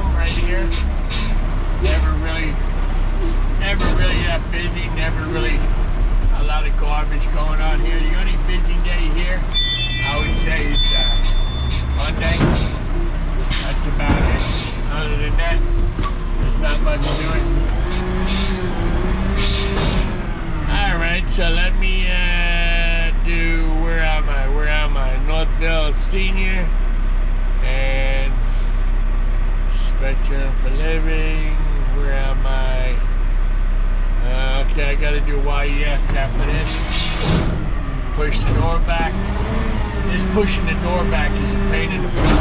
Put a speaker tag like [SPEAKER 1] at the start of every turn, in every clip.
[SPEAKER 1] home right here. Never really that busy. Never really a lot of garbage going on here. The only busy day here, I would say, is Monday. That's about it. Other than that, there's not much to it. Alright, so let me do, where am I? Northville Senior and Spectrum for Living. Where am I? Okay, I gotta do YES after this. Push the door back. This pushing the door back is a pain in the butt.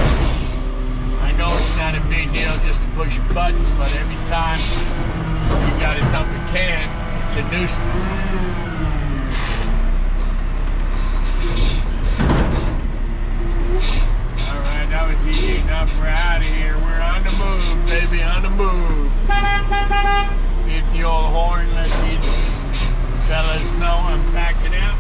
[SPEAKER 1] I know it's not a big deal just to push a button, but every time you gotta dump a can, it's a nuisance. Alright, that was easy enough. We're out of here. We're on the move, baby, on the move. Hit the old horn, let these fellas know I'm backing out.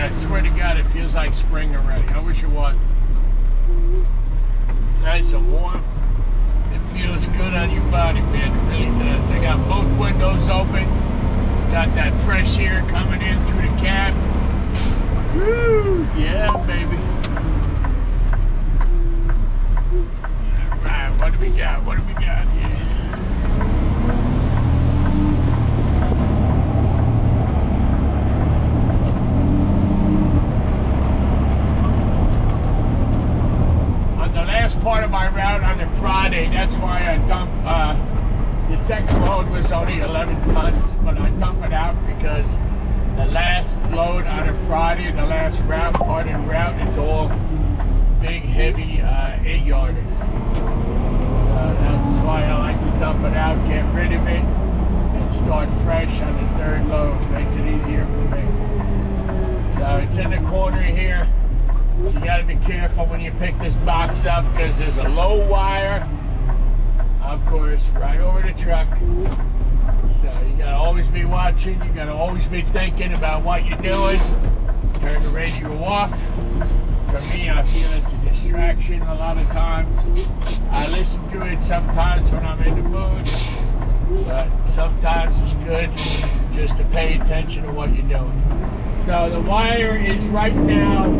[SPEAKER 1] I swear to God, it feels like spring already. I wish it was. Nice and warm. It feels good on your body, man. It really does. I got both windows open. Got that fresh air coming in through the cab. Woo! Yeah, baby. All right, what do we got? What do we got here? Part of my route on a Friday, that's why I dumped, the second load was only 11 tons, but I dumped it out because the last load on a Friday, the last route, part of the route, it's all big, heavy 8-yarders. So that's why I like to dump it out, get rid of it, and start fresh on the third load. Makes it easier for me. So it's in the corner here. You gotta be careful when you pick this box up because there's a low wire, of course, right over the truck. So you gotta always be watching, you gotta always be thinking about what you're doing. Turn the radio off. For me, I feel it's a distraction a lot of times. I listen to it sometimes when I'm in the mood, but sometimes it's good just to pay attention to what you're doing. So the wire is right now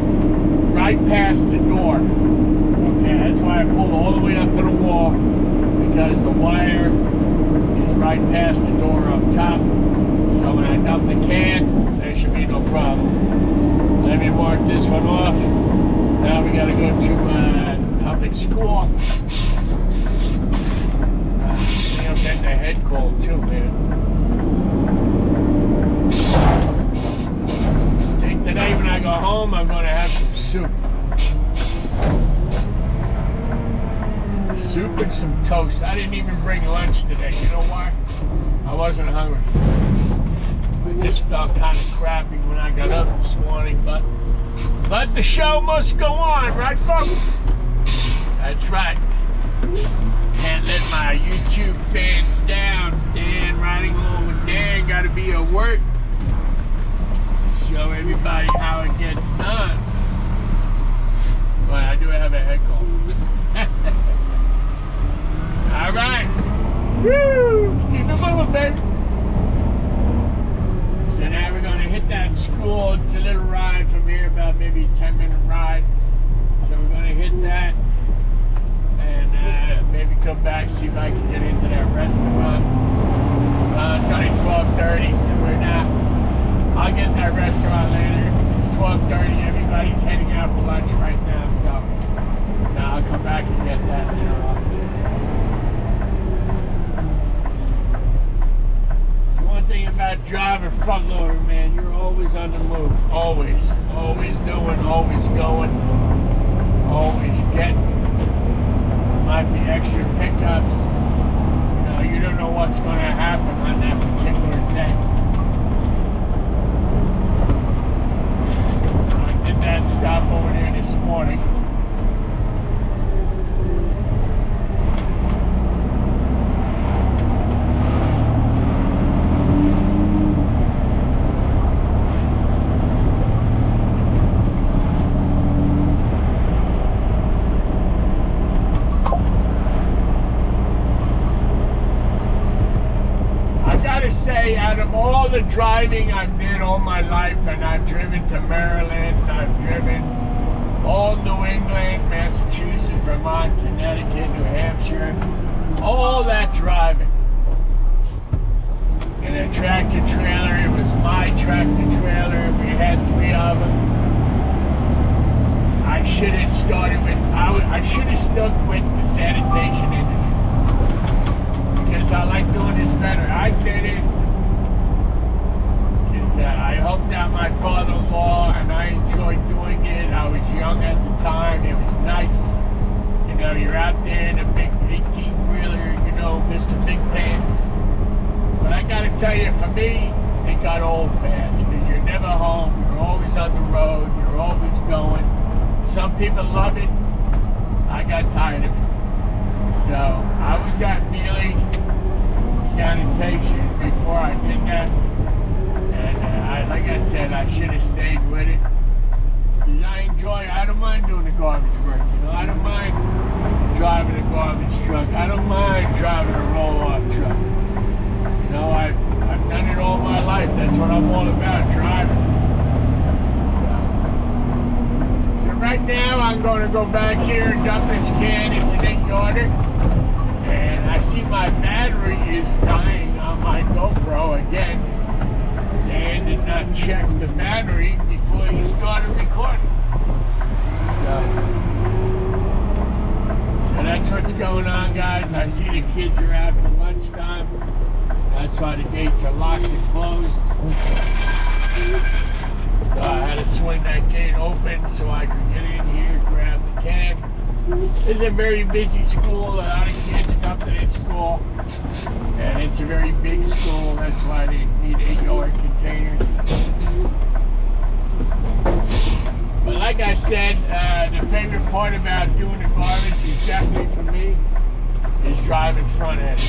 [SPEAKER 1] right past the door. Okay, that's why I pulled all the way up to the wall, because the wire is right past the door up top. So when I dump the can, there should be no problem. Let me mark this one off. Now we gotta go to public school. I'm getting a head cold too, man. Today when I go home, I'm going to have some soup. Soup and some toast. I didn't even bring lunch today. You know why? I wasn't hungry. I just felt kind of crappy when I got up this morning, but the show must go on, right, folks? That's right. Can't let my YouTube fans down. Dan, riding along with Dan, got to be at work. Show everybody how it gets done. But I do have a head cold. All right. Woo! Keep it moving, baby. So now we're going to hit that school. It's a little ride from here, about maybe a 10-minute ride. So we're going to hit that and maybe come back, see if I can get into that restaurant. It's only 12:30, so we're not. I'll get that restaurant later. It's 12:30. Everybody's heading out for lunch right now, so now I'll come back and get that later on. So one thing about driving front loader, man, you're always on the move. Always. Always doing, always going, always getting. Might be extra pickups. You don't know what what's going to happen on that particular day. I did that stop over there this morning. Say, out of all the driving I've did all my life, and I've driven to Maryland, I've driven all New England, Massachusetts, Vermont, Connecticut, New Hampshire, all that driving in a tractor trailer. It was my tractor trailer. We had 3 of them. I should have started with, I should have stuck with the sanitation industry, because I like doing this better. I did it because I helped out my father-in-law, and I enjoyed doing it. I was young at the time. It was nice. You know, you're out there in a big 18-wheeler, you know, Mr. Big Pants. But I got to tell you, for me, it got old fast, because you're never home. You're always on the road. You're always going. Some people love it. I got tired of it. So I was at Mealy Sanitation before I did that, and like I said, I should have stayed with it, because I don't mind doing the garbage work. You know, I don't mind driving a garbage truck. I don't mind driving a roll-off truck. You know, I've done it all my life. That's what I'm all about, driving. So right now I'm going to go back here and dump this can. It's an 8-yarder. And I see my battery is dying on my GoPro again. Dan did not check the battery before he started recording. So that's what's going on, guys. I see the kids are out for lunchtime. That's why the gates are locked and closed. So I had to swing that gate open so I could get in here, grab the can. It's a very busy school. A lot of kids come to this school, and it's a very big school. That's why they need 8-yard containers. But like I said, the favorite part about doing the garbage is definitely for me is driving front end.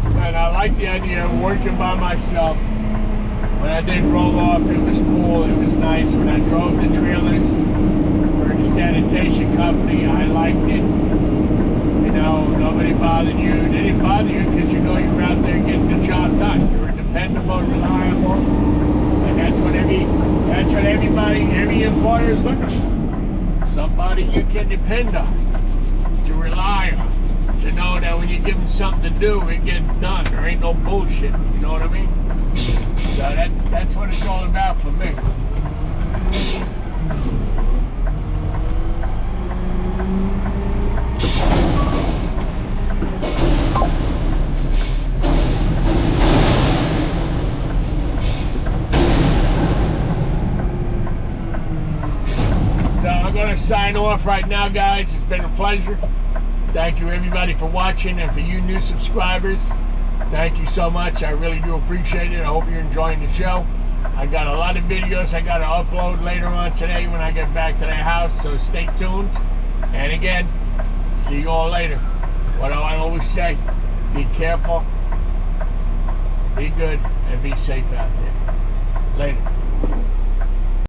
[SPEAKER 1] And I like the idea of working by myself. When I did roll off, it was cool. It was nice. When I drove the trailers for the sanitation company, I liked it. You know, nobody bothered you. They didn't bother you because you know you were out there getting the job done. You were dependable, reliable, and that's what every employer is looking for. Somebody you can depend on, to rely on, to know that when you give them something to do, it gets done. There ain't no bullshit. You know what I mean? So that's what it's all about for me. So I'm going to sign off right now, guys. It's been a pleasure. Thank you, everybody, for watching, and for you new subscribers, thank you so much. I really do appreciate it. I hope you're enjoying the show. I got a lot of videos I got to upload later on today when I get back to the house, so stay tuned. And again, see you all later. What do I always say? Be careful, be good, and be safe out there. Later.